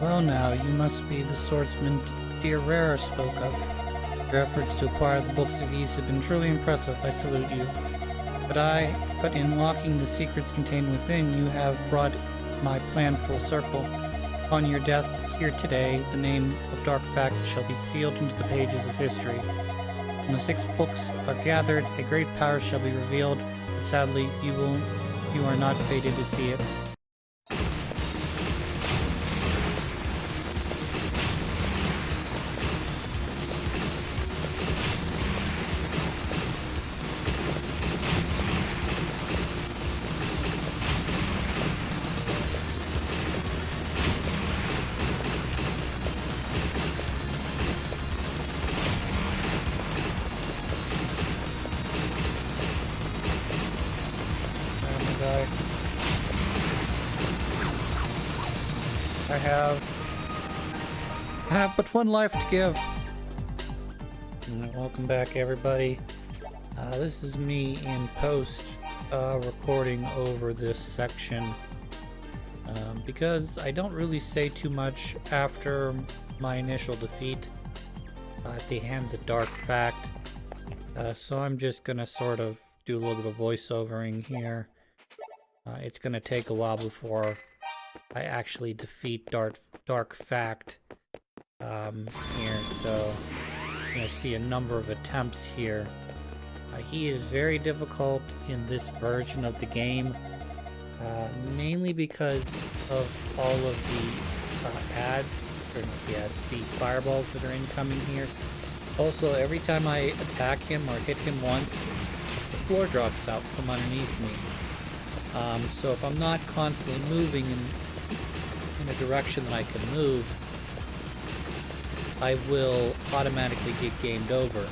Well now, you must be the swordsman dear Rara spoke of. Your efforts to acquire the books of Ys have been truly impressive. I salute you. But in locking the secrets contained within, you have brought my plan full circle. Upon your death here today, the name of Dark Fact shall be sealed into the pages of history. When the 6 books are gathered, a great power shall be revealed, but sadly, you are not fated to see it. I have but one life to give. Welcome back, everybody. This is me in post, recording over this section, because I don't really say too much after my initial defeat at the hands of Dark Fact. So I'm just gonna sort of do a little bit of voiceovering here. It's gonna take a while before I actually defeat Dark Fact here, so you're gonna see a number of attempts here. He is very difficult in this version of the game, mainly because of all of the ads, or not the ads, the fireballs that are incoming here. Also, every time I attack him or hit him once, the floor drops out from underneath me. So if I'm not constantly moving in a direction that I can move, I will automatically get gamed over.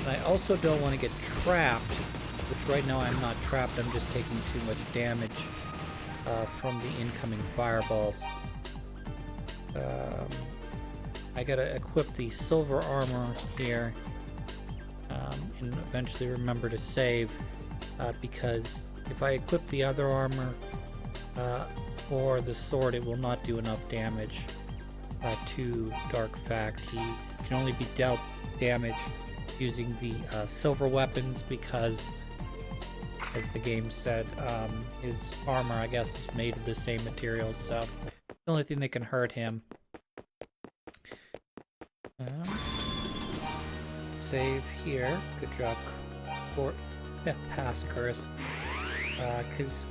I also don't want to get trapped, which right now I'm not trapped, I'm just taking too much damage from the incoming fireballs. I gotta equip the silver armor here, and eventually remember to save, because if I equip the other armor or the sword, it will not do enough damage to Dark Fact. He can only be dealt damage using the silver weapons, because, as the game said, his armor, I guess, is made of the same materials, so the only thing that can hurt him. Save here. Good job. Pass, Curse. Because,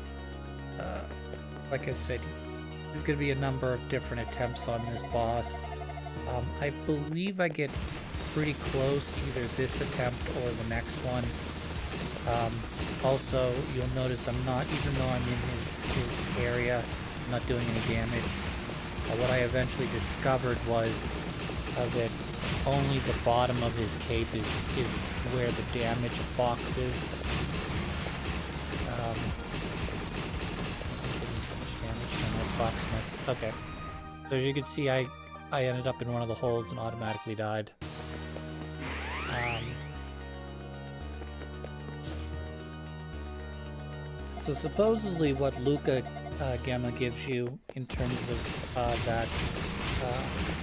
like I said, there's going to be a number of different attempts on this boss. I believe I get pretty close either this attempt or the next one. Also, you'll notice I'm not, even though I'm in his area, I'm not doing any damage. What I eventually discovered was that only the bottom of his cape is where the damage box is. Okay, so as you can see, I ended up in one of the holes and automatically died. So supposedly what Luca Gemma gives you in terms of that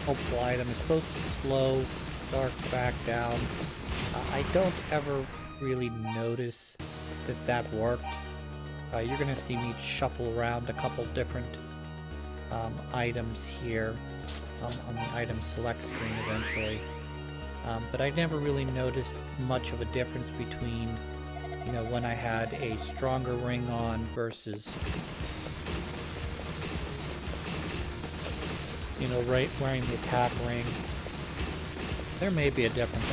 hopeful item is supposed to slow Dark Fact down. I don't ever really notice that worked. You're going to see me shuffle around a couple different items here on the item select screen eventually. But I never really noticed much of a difference between, you know, when I had a stronger ring on versus, you know, wearing the attack ring. There may be a difference.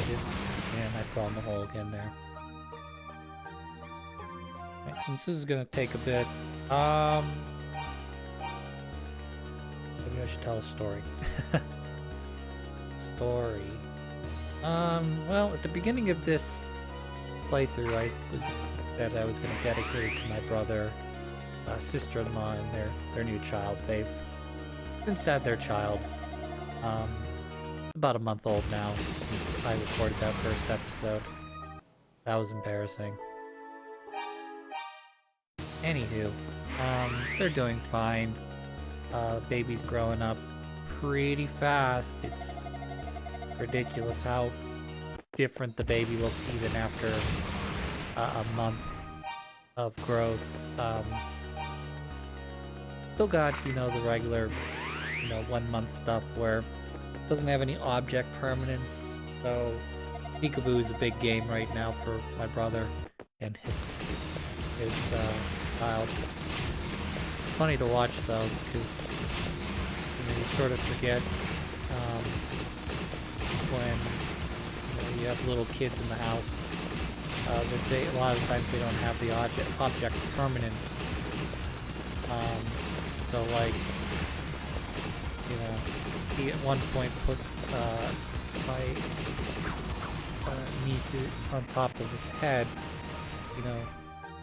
I fell in the hole again there. Right, since this is gonna take a bit, maybe I should tell a story. Well, at the beginning of this playthrough, I said I was gonna dedicate it to my brother, sister-in-law, and their new child. They've since had their child. About a month old now since I recorded that first episode. That was embarrassing. Anywho, they're doing fine. Baby's growing up pretty fast. It's ridiculous how different the baby looks even after a month of growth. Still got, you know, the regular, you know, 1 month stuff where it doesn't have any object permanence. So Peekaboo is a big game right now for my brother and his child. It's funny to watch though, because you sort of forget when you have little kids in the house that a lot of times they don't have the object permanence. So like, you know, he at one point put my niece on top of his head, you know,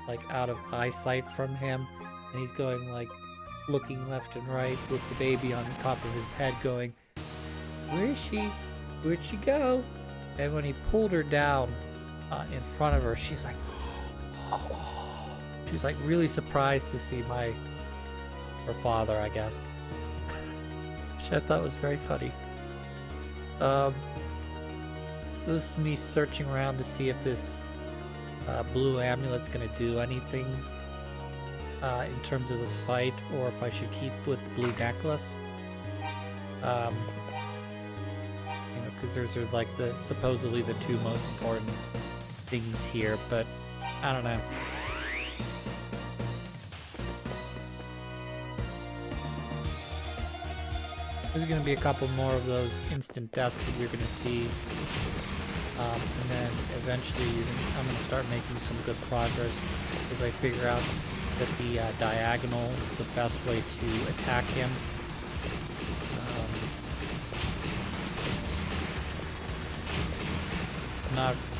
like out of eyesight from him, and he's going like looking left and right with the baby on top of his head going, where is she? Where'd she go? And when he pulled her down in front of her, she's like, she's like really surprised to see her father, I guess. Which I thought was very funny. So this is me searching around to see if this blue amulet's gonna do anything in terms of this fight, or if I should keep with the blue necklace. You know, because those are like supposedly the two most important things here, but I don't know. There's going to be a couple more of those instant deaths that you're going to see, and then eventually I'm going to start making some good progress as I figure out that the diagonal is the best way to attack him.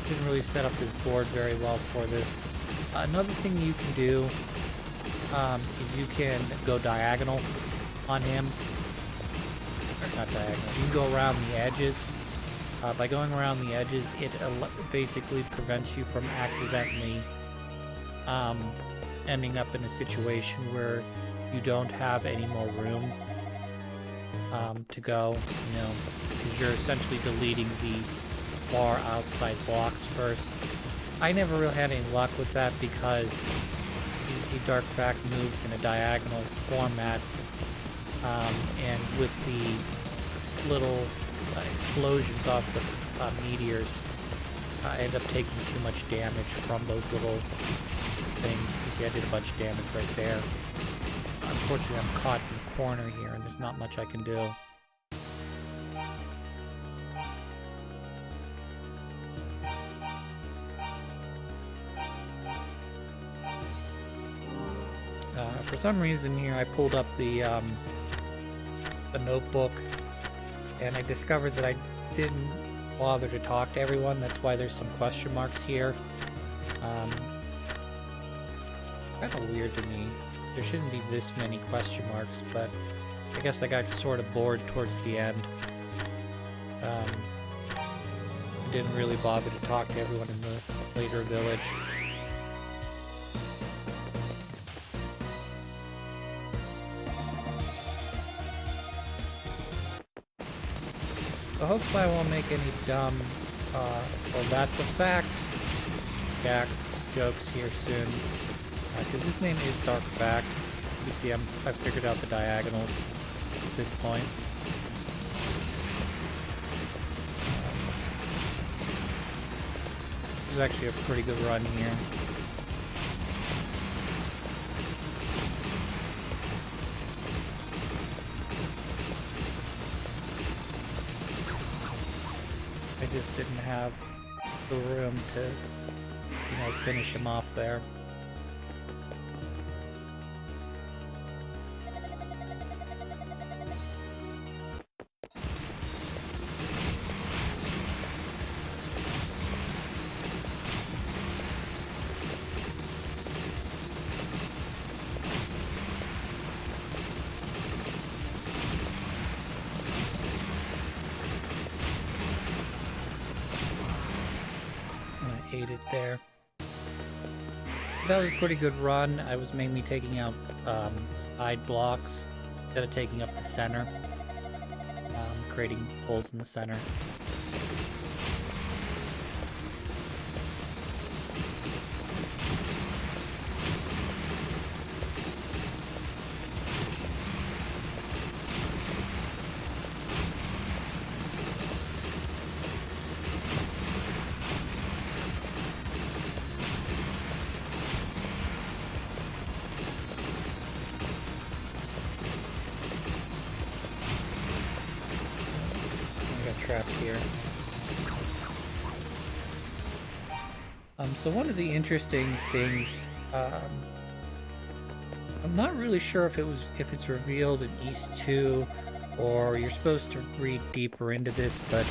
Didn't really set up this board very well for this. Another thing you can do is you can go diagonal on him. Or not diagonal. You can go around the edges. By going around the edges, it basically prevents you from accidentally ending up in a situation where you don't have any more room to go, you know, because you're essentially deleting the far outside blocks first. I never really had any luck with that because you see Dark Fact moves in a diagonal format, and with the little explosions off the meteors, I end up taking too much damage from those little things. You see I did a bunch of damage right there. Unfortunately, I'm caught in the corner here and there's not much I can do. For some reason here I pulled up the notebook and I discovered that I didn't bother to talk to everyone. That's why there's some question marks here. Kind of weird to me. There shouldn't be this many question marks, but I guess I got sort of bored towards the end. Didn't really bother to talk to everyone in the later village. So hopefully I won't make any dumb, well that's a fact, Jack jokes here soon. Because his name is Dark Fact. You can see I've figured out the diagonals at this point. This is actually a pretty good run here. I just didn't have the room to, you know, finish him off there. Ate it there. That was a pretty good run. I was mainly taking out side blocks instead of taking up the center, creating holes in the center. Trapped here. So one of the interesting things, I'm not really sure if it's revealed in East 2, or you're supposed to read deeper into this, but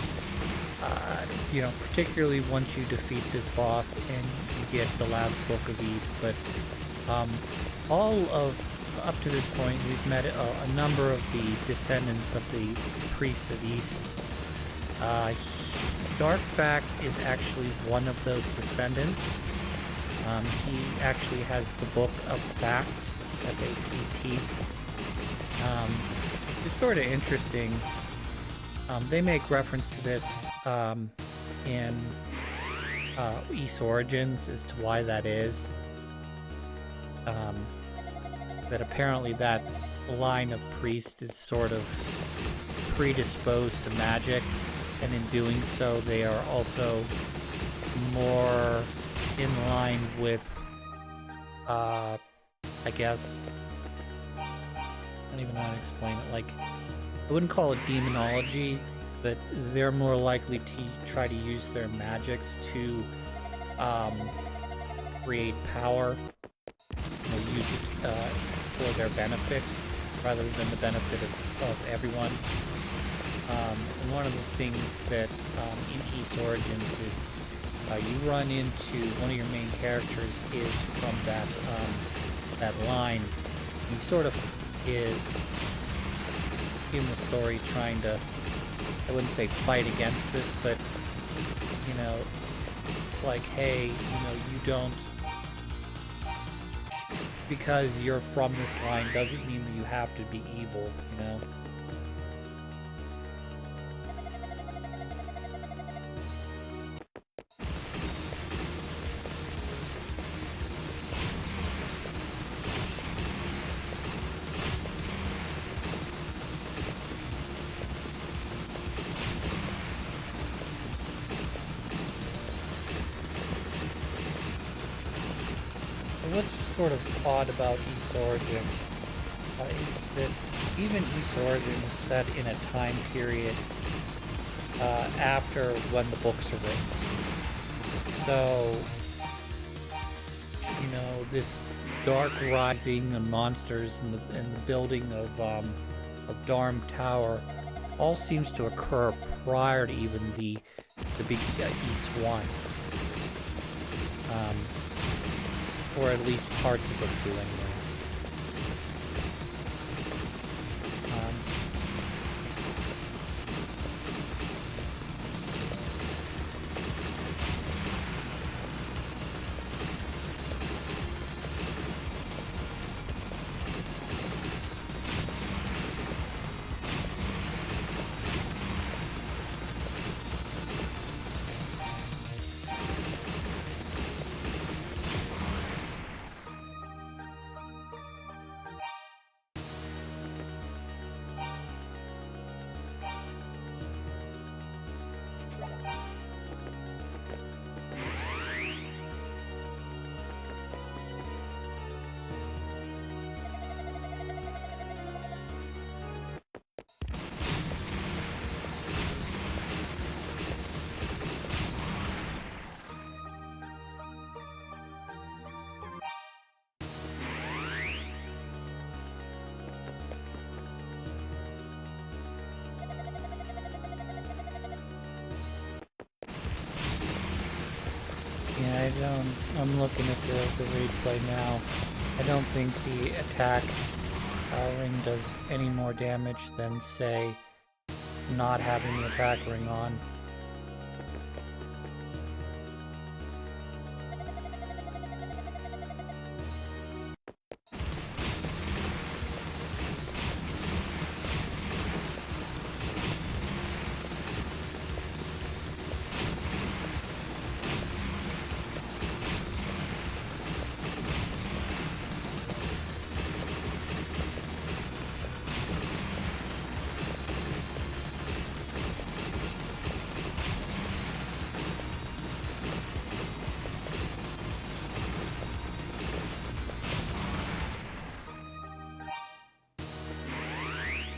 you know, particularly once you defeat this boss and you get the last book of East, but all of up to this point, we've met a number of the descendants of the priests of East. Dark Fact is actually one of those descendants. He actually has the Book of Fact, F-A-C-T. It's sort of interesting. They make reference to this in East Origins as to why that is. That apparently that line of priest is sort of predisposed to magic, and in doing so they are also more in line with I guess I don't even know how to explain it. Like, I wouldn't call it demonology, but they're more likely to try to use their magics to create power, or use it for their benefit rather than the benefit of everyone. And one of the things that in East Origins is you run into one of your main characters is from that line. He sort of is in the story trying to, I wouldn't say fight against this, but you know, it's like, hey, you know, you don't, because you're from this line doesn't mean that you have to be evil, you know. What's sort of odd about East Origin is that even East Origin is set in a time period after when the books are written. So, you know, this dark rising and monsters and the building of Darm Tower all seems to occur prior to even the big East 1. Or at least parts of it do, anyways. Yeah, I'm looking at the replay now. I don't think the attack ring does any more damage than, say, not having the attack ring on.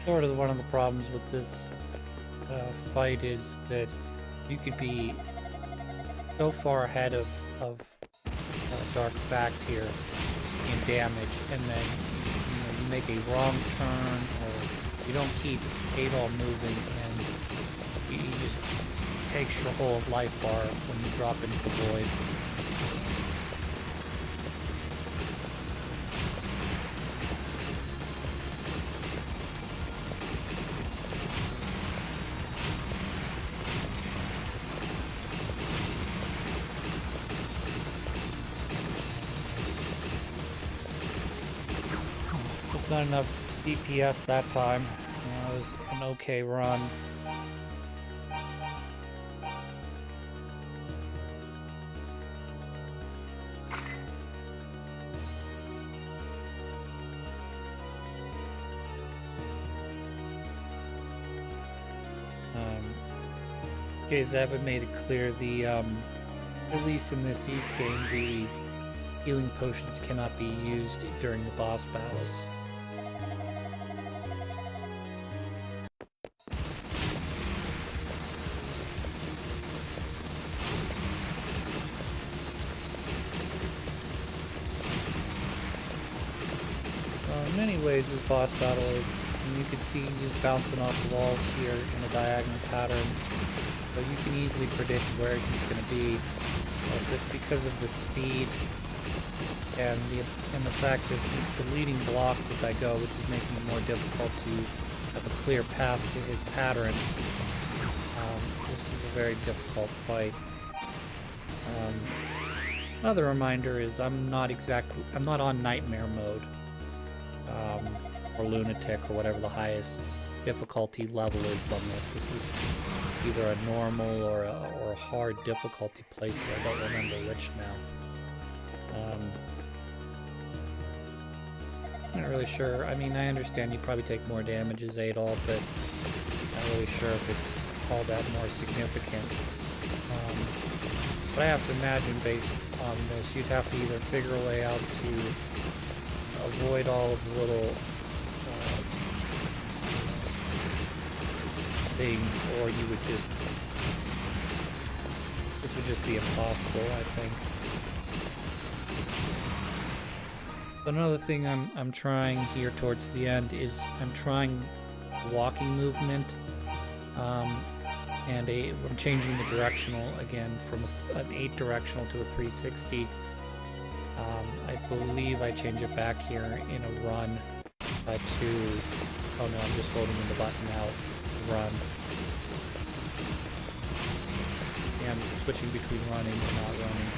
Sort of one of the problems with this fight is that you could be so far ahead of Dark Fact here in damage, and then you make a wrong turn, or you don't keep Adol moving, and he just takes your whole life bar when you drop into the void. Not enough DPS that time. It was an okay run. Okay, as I haven't made it clear, the at least in this East game, the healing potions cannot be used during the boss battles. In many ways, this boss battle is, and you can see he's just bouncing off the walls here in a diagonal pattern, so you can easily predict where he's going to be, just because of the speed and the fact that he's deleting blocks as I go, which is making it more difficult to have a clear path to his pattern. This is a very difficult fight. Another reminder is I'm not on Nightmare mode. Or Lunatic, or whatever the highest difficulty level is on this. This is either a normal or a hard difficulty playthrough. I don't remember which now. Not really sure. I mean, I understand you probably take more damage as Adol, but not really sure if it's all that more significant. But I have to imagine, based on this, you'd have to either figure a way out to avoid all of the little things, or you would just, this would just be impossible, I think. But another thing I'm trying here towards the end is I'm trying walking movement, and I'm changing the directional again from an 8 directional to a 360. I believe I change it back here in a run to, oh no, I'm just holding in the button now, run. Yeah, I'm switching between running and not running.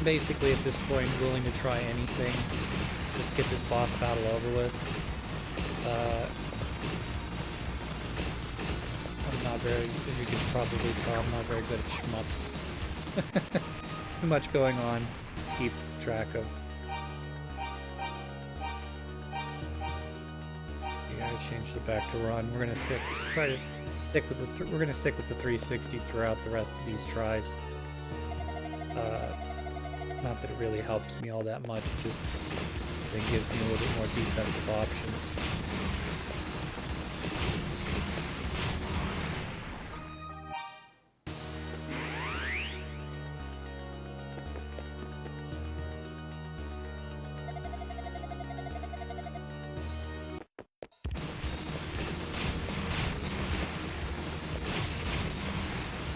Basically at this point willing to try anything, just get this boss battle over with. I'm not very, as you can probably tell, I'm not very good at shmups. Too much going on to keep track of. Yeah, I changed it back to run. We're gonna try to stick with the we're gonna stick with the 360 throughout the rest of these tries. Not that it really helps me all that much. It just gives me a little bit more defensive options.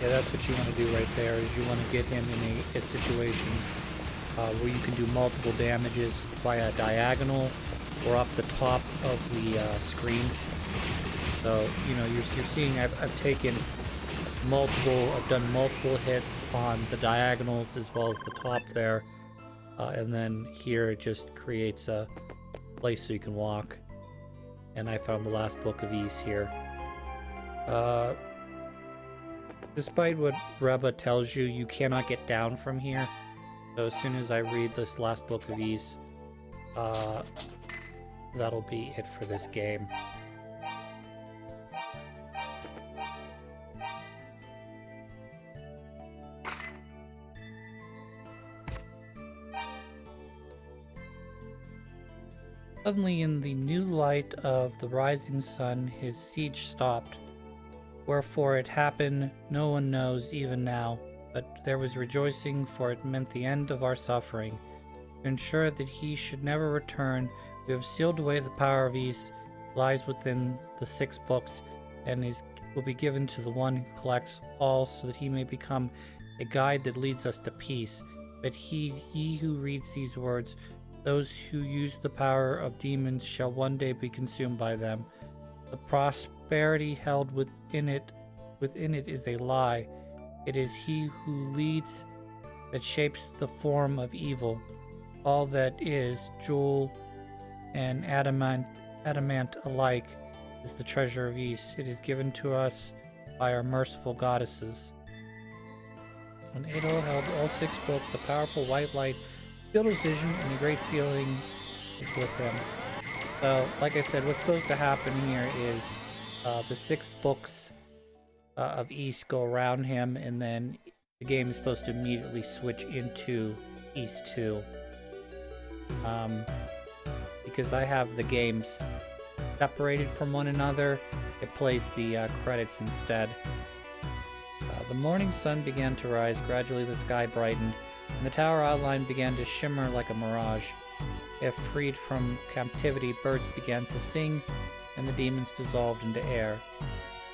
Yeah, that's what you want to do right there, is you want to get him in a situation where you can do multiple damages via diagonal or up the top of the screen. So, you know, you're seeing I've taken I've done multiple hits on the diagonals as well as the top there. And then here it just creates a place so you can walk. And I found the last book of Ys here. Despite what Reba tells you, you cannot get down from here. So as soon as I read this last book of Ys, that'll be it for this game. Suddenly, in the new light of the rising sun, his siege stopped. Wherefore it happened, no one knows even now, but there was rejoicing, for it meant the end of our suffering. To ensure that he should never return, we have sealed away the power of Ys, lies within the 6 books, and will be given to the one who collects all, so that he may become a guide that leads us to peace. But ye who reads these words, those who use the power of demons shall one day be consumed by them. The prosperity held within it is a lie. It is he who leads that shapes the form of evil. All that is jewel and adamant alike is the treasure of Ys. It is given to us by our merciful goddesses. When Adol held all 6 books, a powerful white light filled his vision, and a great feeling was with him. So, like I said, what's supposed to happen here is the 6 books of Ys go around him, and then the game is supposed to immediately switch into Ys 2. Because I have the games separated from one another, it plays the credits instead. The morning sun began to rise. Gradually the sky brightened, and the tower outline began to shimmer like a mirage. If freed from captivity, birds began to sing, and the demons dissolved into air.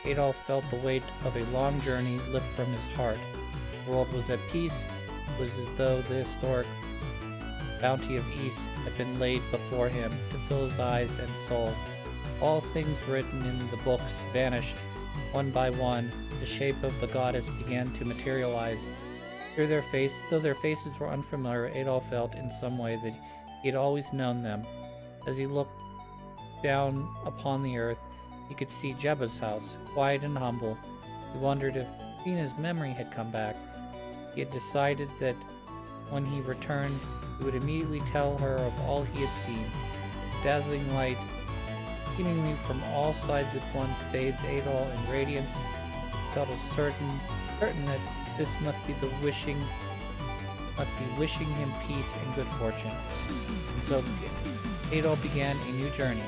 Adolf felt the weight of a long journey lift from his heart. The world was at peace. It was as though the historic bounty of Ys had been laid before him to fill his eyes and soul. All things written in the books vanished. One by one, the shape of the goddess began to materialize. Though their faces were unfamiliar, Adolf felt in some way that he had always known them. As he looked down upon the earth, he could see Jebba's house, quiet and humble. He wondered if Fina's memory had come back. He had decided that when he returned, he would immediately tell her of all he had seen. Dazzling light, seemingly from all sides at once, bathed Adol in radiance. He felt certain that this must be wishing him peace and good fortune. And so Adol began a new journey.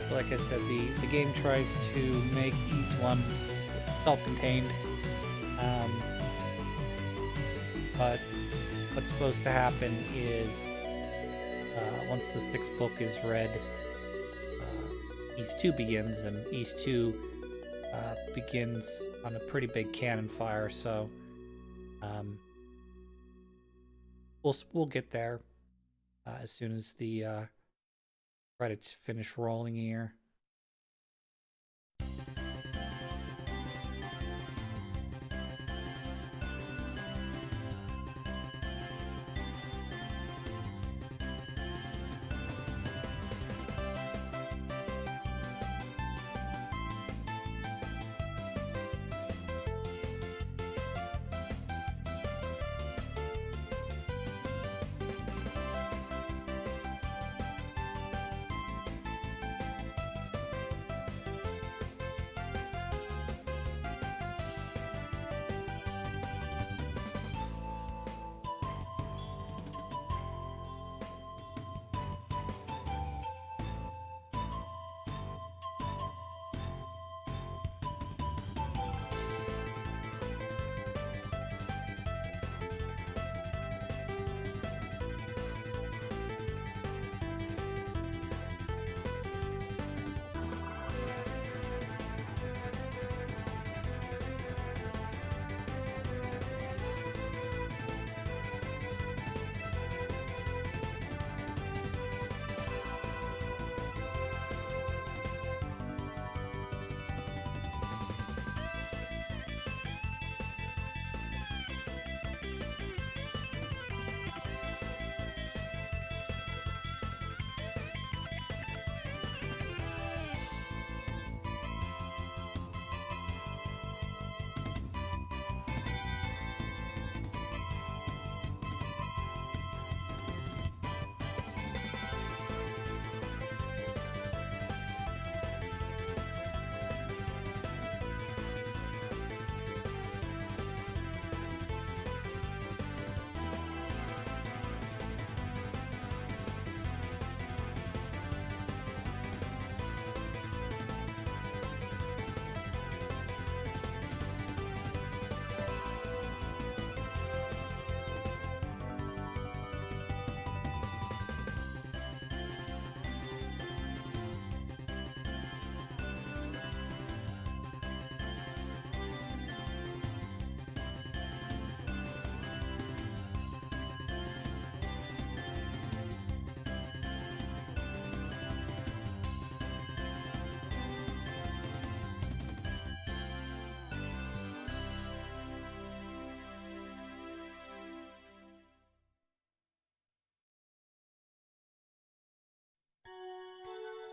So like I said, the game tries to make Ys 1 self-contained, but what's supposed to happen is once the 6th book is read, Ys 2 begins, and Ys 2 begins on a pretty big cannon fire, so we'll get there as soon as the credits finish rolling here.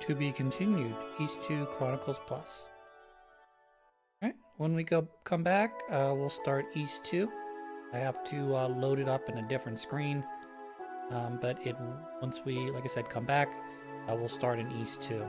To be continued, East II Chronicles Plus. Alright, when we come back, we'll start East 2. I have to load it up in a different screen, but once we, like I said, come back, we'll start in East 2.